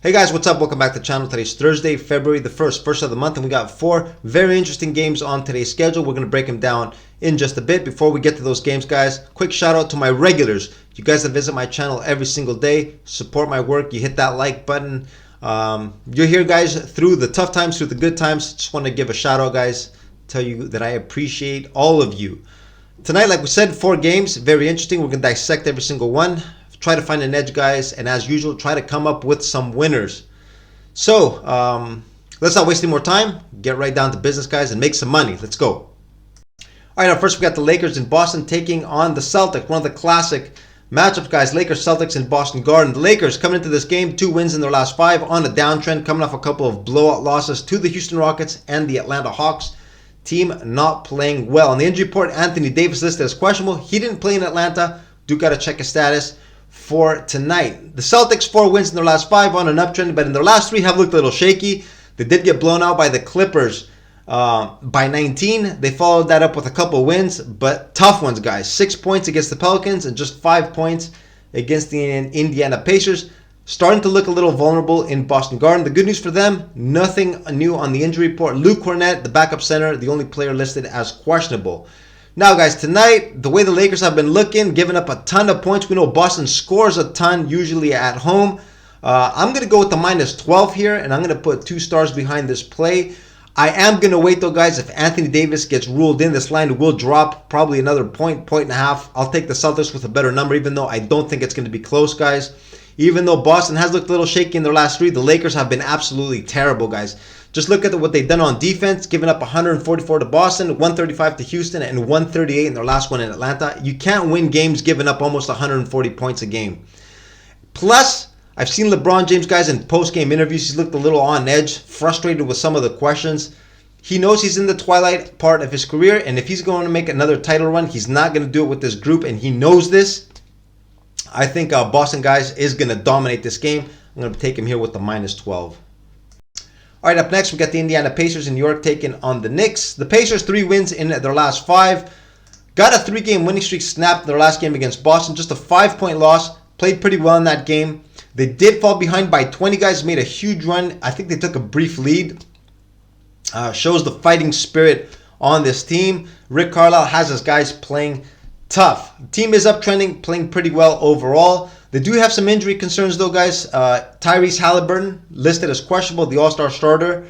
Hey guys, what's up? Welcome back to the channel. Today's Thursday, February the 1st, first of the month, and we got 4 very interesting games on today's schedule. We're going to break them down in just a bit. Before we get to those games, guys, quick shout out to my regulars. You guys that visit my channel every single day, support my work, you hit that like button. You're here, guys, through the tough times, through the good times. Just want to give a shout out, guys, tell you that I appreciate all of you. Tonight, like we said, 4 games, very interesting. We're going to dissect every single one. Try to find an edge, guys, and as usual, try to come up with some winners. So, let's not waste any more time. Get right down to business, guys, and make some money. Let's go. All right, now first we got the Lakers in Boston taking on the Celtics. One of the classic matchups, guys. Lakers-Celtics in Boston Garden. The Lakers coming into this game, 2 wins in their last 5 on a downtrend, coming off a couple of blowout losses to the Houston Rockets and the Atlanta Hawks. Team not playing well. On the injury report, Anthony Davis listed as questionable. He didn't play in Atlanta. Do got to check his status for tonight. The Celtics, 4 wins in their last 5 on an uptrend, but in their last 3 have looked a little shaky. They did get blown out by the Clippers by 19. They followed that up with a couple wins, but tough ones, guys. 6 points against the Pelicans and just 5 points against the Indiana Pacers. Starting to look a little vulnerable in Boston Garden. The good news for them, nothing new on the injury report. Luke Cornett, the backup center, the only player listed as questionable. Now, guys, tonight, the way the Lakers have been looking, giving up a ton of points. We know Boston scores a ton, usually at home. I'm going to go with the minus 12 here, and I'm going to put 2 stars behind this play. I am going to wait, though, guys. If Anthony Davis gets ruled in, this line will drop probably another point and a half. I'll take the Celtics with a better number, even though I don't think it's going to be close, guys. Even though Boston has looked a little shaky in their last 3, the Lakers have been absolutely terrible, guys. Just look at what they've done on defense, giving up 144 to Boston, 135 to Houston, and 138 in their last one in Atlanta. You can't win games giving up almost 140 points a game. Plus, I've seen LeBron James, guys, in post-game interviews. He's looked a little on edge, frustrated with some of the questions. He knows he's in the twilight part of his career, and if he's going to make another title run, he's not going to do it with this group, and he knows this. I think Boston, guys, is going to dominate this game. I'm going to take him here with the minus 12. All right, up next, we got the Indiana Pacers in New York taking on the Knicks. The Pacers, 3 wins in their last 5. Got a 3-game winning streak snapped in their last game against Boston. Just a 5-point loss. Played pretty well in that game. They did fall behind by 20, guys. Made a huge run. I think they took a brief lead. Shows the fighting spirit on this team. Rick Carlisle has his guys playing tough. The team is uptrending, playing pretty well overall. They do have some injury concerns, though, guys. Tyrese Halliburton, listed as questionable, the all-star starter.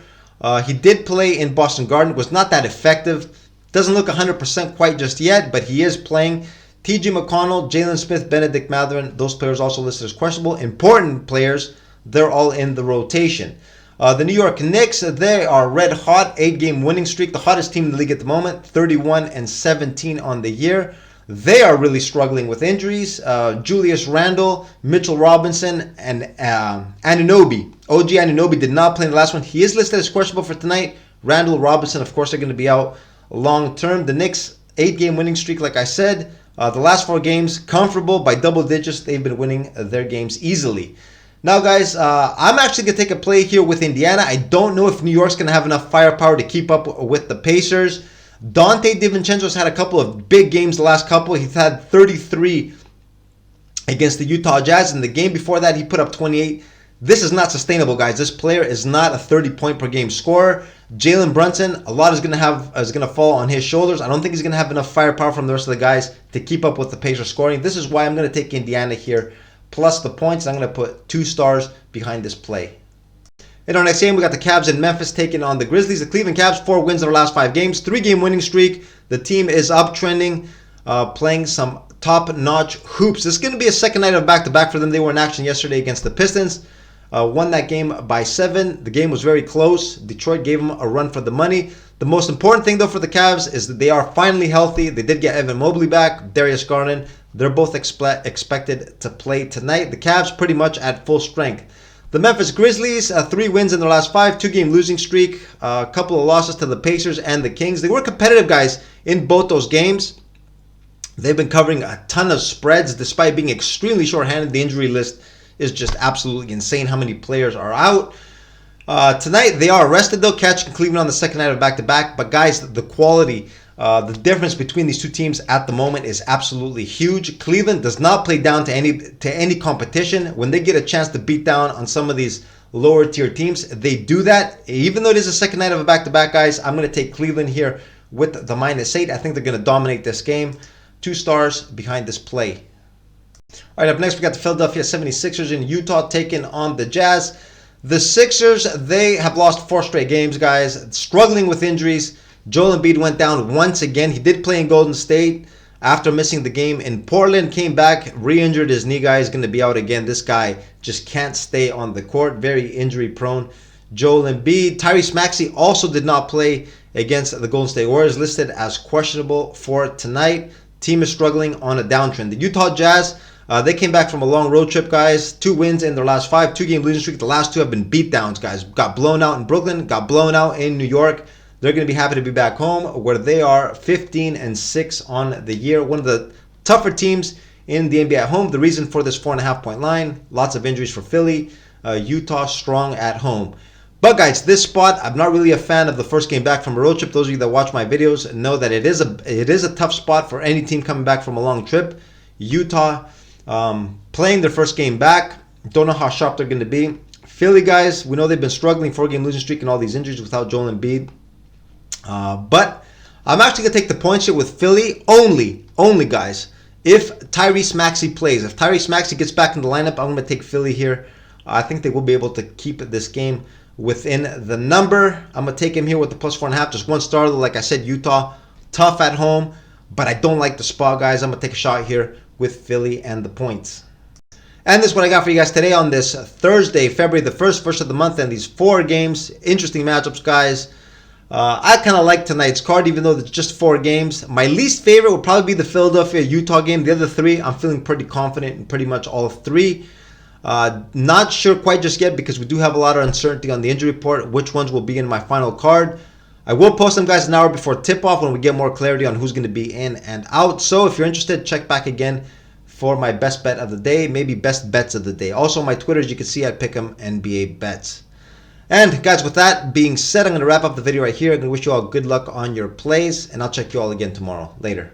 He did play in Boston Garden, was not that effective. Doesn't look 100% quite just yet, but he is playing. T.J. McConnell, Jalen Smith, Benedict Mathurin, those players also listed as questionable. Important players, they're all in the rotation. The New York Knicks, they are red hot, 8-game winning streak, the hottest team in the league at the moment, 31-17 on the year. They are really struggling with injuries. Julius Randle, Mitchell Robinson, and Anunoby. OG Anunoby did not play in the last one. He is listed as questionable for tonight. Randle, Robinson, of course, are going to be out long term. The Knicks, 8-game winning streak, like I said. The last 4 games, comfortable by double digits. They've been winning their games easily. Now, guys, I'm actually going to take a play here with Indiana. I don't know if New York's going to have enough firepower to keep up with the Pacers. Dante DiVincenzo's had a couple of big games the last couple. He's had 33 against the Utah Jazz. In the game before that, he put up 28. This is not sustainable, guys. This player is not a 30-point-per-game scorer. Jalen Brunson, a lot is going to fall on his shoulders. I don't think he's going to have enough firepower from the rest of the guys to keep up with the Pacers scoring. This is why I'm going to take Indiana here, plus the points. I'm going to put 2 stars behind this play. In our next game, we got the Cavs in Memphis taking on the Grizzlies. The Cleveland Cavs, 4 wins in their last 5 games, 3-game winning streak. The team is uptrending, playing some top-notch hoops. This is going to be a second night of back-to-back for them. They were in action yesterday against the Pistons. Won that game by 7. The game was very close. Detroit gave them a run for the money. The most important thing, though, for the Cavs is that they are finally healthy. They did get Evan Mobley back, Darius Garland. They're both expected to play tonight. The Cavs pretty much at full strength. The Memphis Grizzlies, 3 wins in their last 5, 2-game losing streak, a couple of losses to the Pacers and the Kings. They were competitive, guys, in both those games. They've been covering a ton of spreads despite being extremely short-handed. The injury list is just absolutely insane how many players are out. Tonight, they are rested, though, catching Cleveland on the second night of back-to-back. But, guys, the quality The difference between these two teams at the moment is absolutely huge. Cleveland does not play down to any competition. When they get a chance to beat down on some of these lower tier teams, they do that. Even though it is the second night of a back-to-back, guys, I'm going to take Cleveland here with the -8. I think they're going to dominate this game. 2 stars behind this play. All right, up next, we got the Philadelphia 76ers in Utah taking on the Jazz. The Sixers, they have lost 4 straight games, guys, struggling with injuries. Joel Embiid went down once again. He did play in Golden State after missing the game in Portland, came back, re-injured his knee, guys, going to be out again. This guy just can't stay on the court, very injury prone. Joel Embiid, Tyrese Maxey also did not play against the Golden State Warriors, listed as questionable for tonight. Team is struggling on a downtrend. The Utah Jazz, they came back from a long road trip, guys. 2 wins in their last 5, 2-game losing streak. The last 2 have been beatdowns, guys. Got blown out in Brooklyn, got blown out in New York. They're going to be happy to be back home, where they are 15-6 on the year. One of the tougher teams in the NBA at home. The reason for this 4.5-point line, lots of injuries for Philly. Utah strong at home. But guys, this spot, I'm not really a fan of the first game back from a road trip. Those of you that watch my videos know that it is a tough spot for any team coming back from a long trip. Utah playing their first game back. Don't know how sharp they're going to be. Philly, guys, we know they've been struggling, 4-game losing streak and all these injuries without Joel Embiid. But I'm actually going to take the points here with Philly only, guys, if Tyrese Maxey plays. If Tyrese Maxey gets back in the lineup, I'm going to take Philly here. I think they will be able to keep this game within the number. I'm going to take him here with the +4.5. Just 1 star. Like I said, Utah, tough at home, but I don't like the spot, guys. I'm going to take a shot here with Philly and the points. And this is what I got for you guys today on this Thursday, February the 1st, first of the month, and these 4 games. Interesting matchups, guys. I kind of like tonight's card, even though it's just 4 games. My least favorite would probably be the Philadelphia-Utah game. The other 3, I'm feeling pretty confident in pretty much all 3. Not sure quite just yet because we do have a lot of uncertainty on the injury report, which ones will be in my final card. I will post them, guys, an hour before tip-off when we get more clarity on who's going to be in and out. So if you're interested, check back again for my best bet of the day, maybe best bets of the day. Also, on my Twitter, as you can see, I pick 'em NBA bets. And guys, with that being said, I'm going to wrap up the video right here. I'm going to wish you all good luck on your plays, and I'll check you all again tomorrow. Later.